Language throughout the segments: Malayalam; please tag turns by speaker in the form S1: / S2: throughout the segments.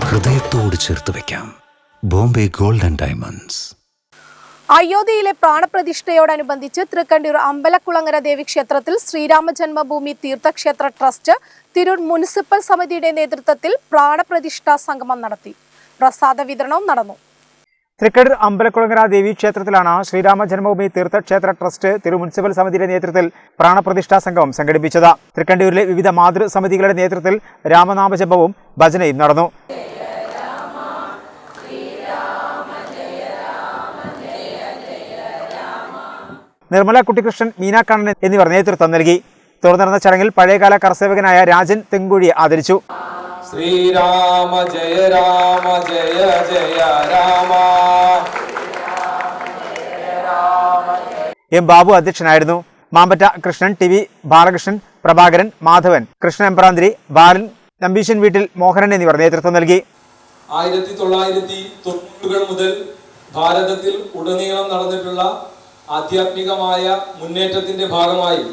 S1: ഹൃദയത്തോട് ചേർത്ത് വെക്കാം. Bombay gold and diamonds.
S2: അയോധ്യയിലെ പ്രാണപ്രതിഷ്ഠയോടനുബന്ധിച്ച് തൃക്കണ്ടിയൂർ അമ്പലക്കുളങ്ങര ദേവീക്ഷേത്രത്തിൽ ശ്രീരാമ ജന്മഭൂമി തീർത്ഥക്ഷേത്ര ട്രസ്റ്റ് തിരൂർ മുനിസിപ്പൽ സമിതിയുടെ നേതൃത്വത്തിൽ പ്രാണപ്രതിഷ്ഠാ സംഗമം നടത്തി. പ്രസാദ വിതരണവും നടന്നു.
S3: തൃക്കണ്ടിയൂർ അമ്പലക്കുളങ്ങര ദേവീക്ഷേത്രത്തിലാണ് ശ്രീരാമ ജന്മഭൂമി തീർത്ഥക്ഷേത്ര ട്രസ്റ്റ് തിരൂർ മുനിസിപ്പൽ സമിതിയുടെ നേതൃത്വത്തിൽ പ്രാണപ്രതിഷ്ഠാ സംഗമം സംഘടിപ്പിച്ചത്. തൃക്കണ്ടിയൂരിലെ വിവിധ മാതൃ സമിതികളുടെ നേതൃത്വത്തിൽ രാമനാമജപവും ഭജനയും നടന്നു. നിർമ്മല കുട്ടികൃഷ്ണൻ, മീനാ കണ്ണൻ എന്നിവർ നേതൃത്വം നൽകി. തുടർന്ന് നടന്ന ചടങ്ങിൽ പഴയകാല കർസേവകനായ രാജൻ തെങ്കുഴിയെ ആദരിച്ചു.
S4: ശ്രീരാമ ജയ രാമ ജയ ജയ രാമ.
S3: എം ബാബു അധ്യക്ഷനായിരുന്നു. മാമ്പറ്റ കൃഷ്ണൻ, ടി വി ബാലകൃഷ്ണൻ, പ്രഭാകരൻ, മാധവൻ, കൃഷ്ണ എമ്പ്രാന്തിരി, ബാലൻ, നമ്പീശൻ വീട്ടിൽ മോഹനൻ എന്നിവർ നേതൃത്വം നൽകി.
S4: 1990 മുതൽ ഭാരതത്തിൽ ഉടനീളം നടന്നിട്ടുള്ള ആധ്യാത്മികമായ മുന്നേറ്റത്തിന്റെ ഭാഗമായി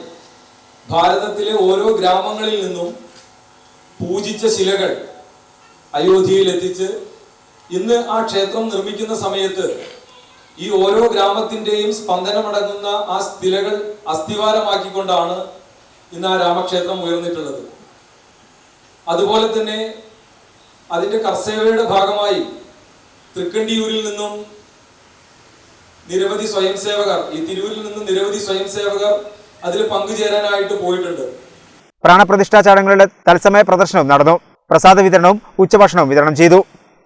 S4: ഭാരതത്തിലെ ഓരോ ഗ്രാമങ്ങളിൽ നിന്നും പൂജിച്ച ശിലകൾ അയോധ്യയിൽ എത്തിച്ച് ഇന്ന് ആ ക്ഷേത്രം നിർമ്മിക്കുന്ന സമയത്ത് ഈ ഓരോ ഗ്രാമത്തിന്റെയും സ്പന്ദനമടങ്ങുന്ന ആ ശിലകൾ അസ്ഥിവാരമാക്കിക്കൊണ്ടാണ് ഇന്ന് ആ രാമക്ഷേത്രം ഉയർന്നിട്ടുള്ളത്. അതുപോലെ തന്നെ അതിന്റെ കർസേവയുടെ ഭാഗമായി തൃക്കണ്ടിയൂരിൽ നിന്നും നിരവധി സ്വയംസേവകർ, ഈ തിരൂരിൽ നിന്നും നിരവധി സ്വയംസേവകർ അതിൽ പങ്കുചേരാനായിട്ട് പോയിട്ടുണ്ട്.
S3: പ്രാണപ്രതിഷ്ഠാ ചടങ്ങുകളുടെ തത്സമയ പ്രദർശനവും നടന്നു. പ്രസാദ വിതരണവും ഉച്ചഭക്ഷണവും വിതരണം ചെയ്തു.